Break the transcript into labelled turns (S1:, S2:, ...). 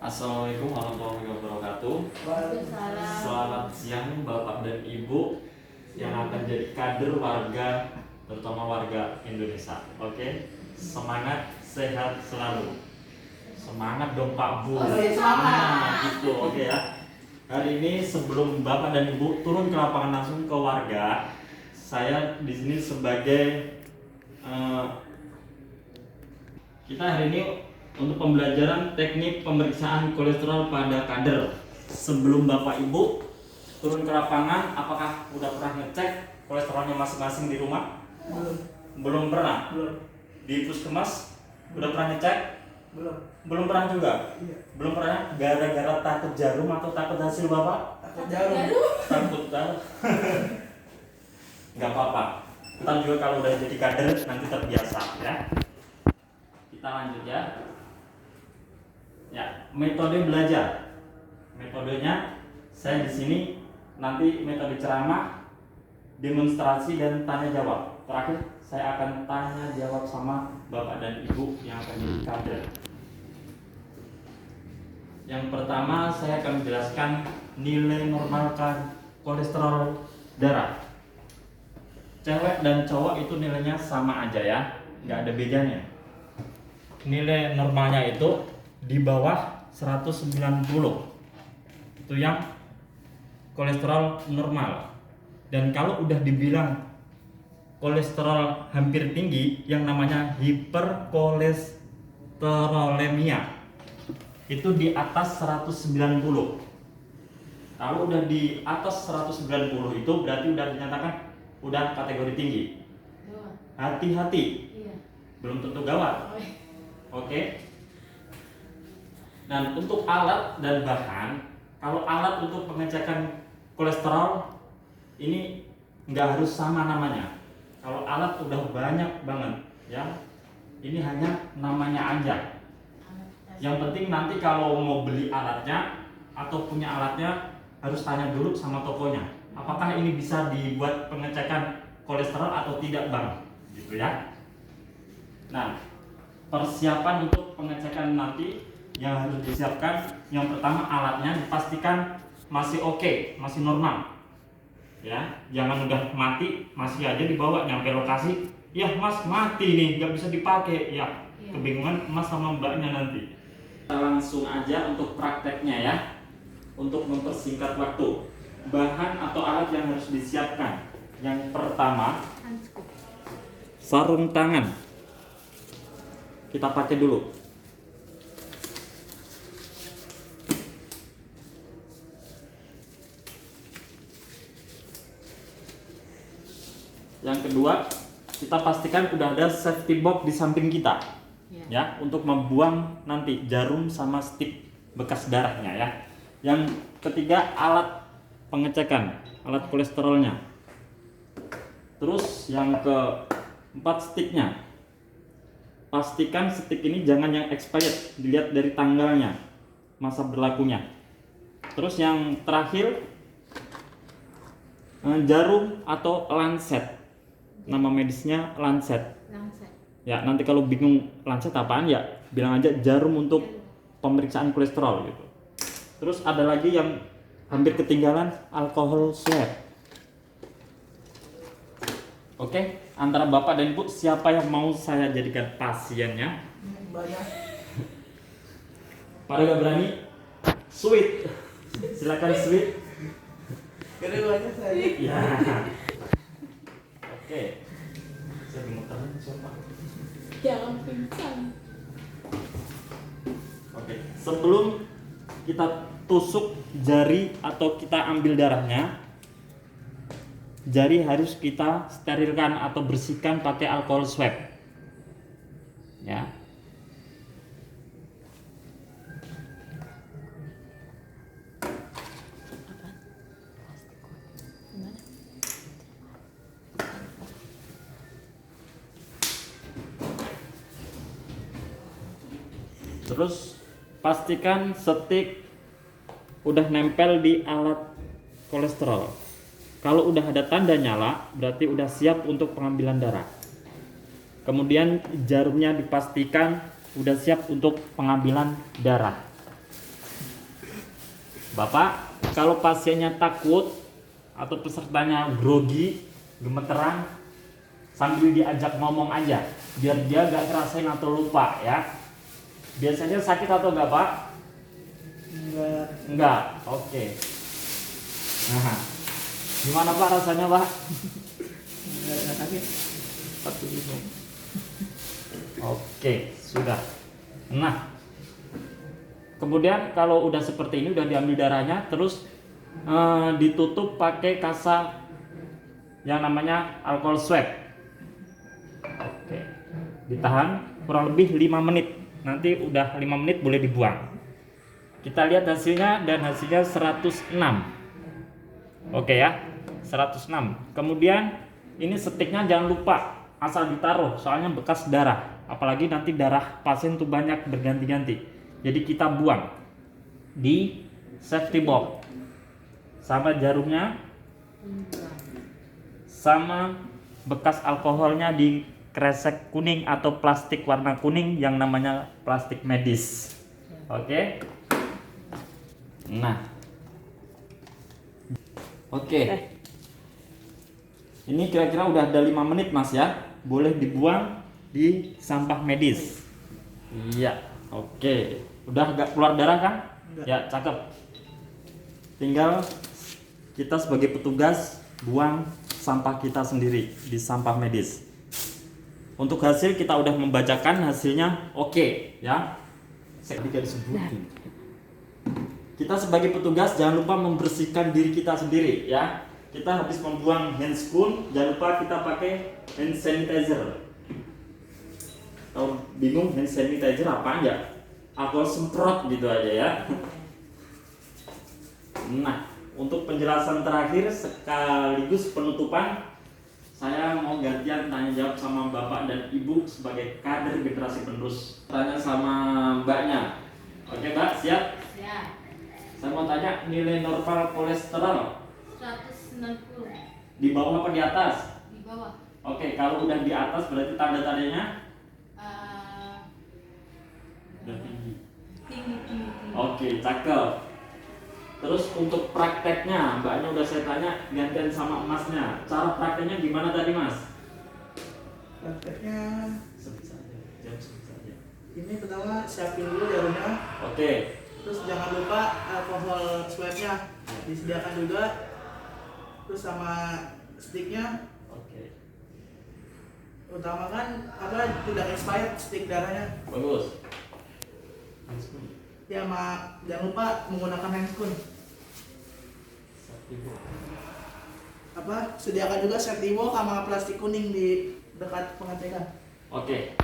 S1: Assalamualaikum warahmatullahi wabarakatuh.
S2: Waalaikumsalam.
S1: Selamat siang Bapak dan Ibu yang akan jadi kader warga, terutama warga Indonesia. Oke, semangat, sehat selalu. Semangat dong Pak Bu.
S2: Semangat.
S1: Gitu. Oke ya. Hari ini sebelum Bapak dan Ibu turun ke lapangan langsung ke warga, saya di sini sebagai kita hari ini untuk pembelajaran teknik pemeriksaan kolesterol pada kader. Sebelum Bapak Ibu turun ke lapangan, apakah udah pernah ngecek kolesterolnya masing-masing di rumah? Belum pernah? Di puskesmas udah pernah ngecek? Belum pernah juga?
S2: Iya.
S1: Belum pernah? Gara-gara takut jarum atau takut hasil Bapak?
S2: Takut jarum.
S1: Takut jarum. Nggak apa-apa. Ntar juga kalau udah jadi kader nanti terbiasa ya. Kita lanjut ya. Ya, metode belajar. Metodenya saya di sini nanti metode ceramah, demonstrasi dan tanya jawab. Terakhir saya akan tanya jawab sama Bapak dan Ibu yang akan jadi kader. Yang pertama saya akan menjelaskan nilai normal kolesterol darah. Cewek dan cowok itu nilainya sama aja ya, nggak ada bedanya. Nilai normalnya itu di bawah 190. Itu yang kolesterol normal. Dan kalau udah dibilang kolesterol hampir tinggi, yang namanya hiperkolesterolemia, itu di atas 190. Kalau udah di atas 190 itu berarti udah dinyatakan udah kategori tinggi. Hati-hati, belum tentu gawat. Oke. Dan untuk alat dan bahan, kalau alat untuk pengecekan kolesterol ini nggak harus sama namanya. Kalau alat udah banyak banget ya, ini hanya namanya aja. Yang penting nanti kalau mau beli alatnya atau punya alatnya harus tanya dulu sama tokonya, apakah ini bisa dibuat pengecekan kolesterol atau tidak bang, gitu ya. Nah, persiapan untuk pengecekan nanti yang harus disiapkan, yang pertama alatnya dipastikan masih oke, masih normal ya, jangan udah mati masih aja dibawa nyampe lokasi, ya mas mati nih nggak bisa dipakai ya, kebingungan mas sama mbaknya nanti. Kita langsung aja untuk prakteknya ya, untuk mempersingkat waktu. Bahan atau alat yang harus disiapkan, yang pertama sarung tangan, kita pakai dulu. Yang kedua, kita pastikan udah ada safety box di samping kita ya, untuk membuang nanti jarum sama stick bekas darahnya ya. Yang ketiga, alat pengecekan, alat kolesterolnya. Terus yang keempat, sticknya. Pastikan stick ini jangan yang expired, dilihat dari tanggalnya, masa berlakunya. Terus yang terakhir, jarum atau lancet. Nama medisnya lancet. Ya, nanti kalau bingung lancet apaan ya bilang aja jarum untuk pemeriksaan kolesterol gitu. Terus ada lagi yang hampir ketinggalan, alkohol swab. Oke, antara Bapak dan Ibu siapa yang mau saya jadikan pasiennya?
S2: Banyak.
S1: Pada gak berani? Sweet. Silakan sweet.
S2: Keduanya saya.
S1: Ya. Oke. Saya bingung tangan siapa?
S3: Jangan pingsan.
S1: Oke. Sebelum kita tusuk jari atau kita ambil darahnya, jari harus kita sterilkan atau bersihkan pakai alkohol swab. Ya. Terus pastikan stick udah nempel di alat kolesterol. Kalau udah ada tanda nyala, berarti udah siap untuk pengambilan darah. Kemudian jarumnya dipastikan udah siap untuk pengambilan darah. Bapak, kalau pasiennya takut atau pesertanya grogi, gemeteran, sambil diajak ngomong aja, biar dia gak ngerasain atau lupa ya. Biasanya sakit atau enggak, Pak?
S2: Enggak.
S1: Enggak, oke. Nah, gimana Pak rasanya, Pak?
S2: Enggak sakit.
S1: Oke, sudah. Nah, kemudian kalau udah seperti ini, udah diambil darahnya, terus ditutup pakai kasa yang namanya alcohol swab. Oke, ditahan kurang lebih 5 menit. Nanti udah 5 menit boleh dibuang. Kita lihat hasilnya, dan hasilnya 106. Oke ya, 106. Kemudian ini stiknya jangan lupa asal ditaruh, soalnya bekas darah. Apalagi nanti darah pasien tuh banyak berganti-ganti. Jadi kita buang di safety box. Sama jarumnya, sama bekas alkoholnya di kresek kuning atau plastik warna kuning yang namanya plastik medis. Oke. Nah. Oke. Ini kira-kira udah ada 5 menit Mas ya. Boleh dibuang di sampah medis. Iya. Oke. Udah gak keluar darah kan?
S2: Enggak.
S1: Ya, cakep. Tinggal kita sebagai petugas buang sampah kita sendiri di sampah medis. Untuk hasil kita udah membacakan hasilnya oke ya. Tidak disebutin. Kita sebagai petugas jangan lupa membersihkan diri kita sendiri ya. Kita habis membuang handscoon, jangan lupa kita pakai hand sanitizer. Kalau bingung hand sanitizer apa ya? Alkohol semprot gitu aja ya. Nah, untuk penjelasan terakhir sekaligus penutupan, saya mau gantian tanya jawab sama Bapak dan Ibu sebagai kader generasi penerus. Tanya sama Mbaknya. Oke Mbak, siap?
S3: Ya,
S1: Saya mau tanya nilai normal kolesterol
S3: 190
S1: di bawah apa di atas?
S3: di bawah.
S1: Oke, kalau udah di atas berarti tanda-tandanya
S3: Eh,
S1: udah tinggi.
S3: tinggi.
S1: Oke, cakep. Terus untuk prakteknya, Mbaknya udah saya tanya, gantian sama Masnya. Cara prakteknya gimana tadi Mas?
S2: Prakteknya
S1: Sebut saja, jawab sebut saja.
S2: ini pertama siapin dulu jarumnya.
S1: Oke.
S2: Terus jangan lupa alkohol swabnya disediakan juga. Terus sama sticknya
S1: Oke.
S2: utamakan apa tidak expired stick darahnya.
S1: Bagus.
S2: Ya jangan lupa menggunakan handscoon. Apa sediakan juga safety box sama plastik kuning di dekat pengecekan.
S1: Oke.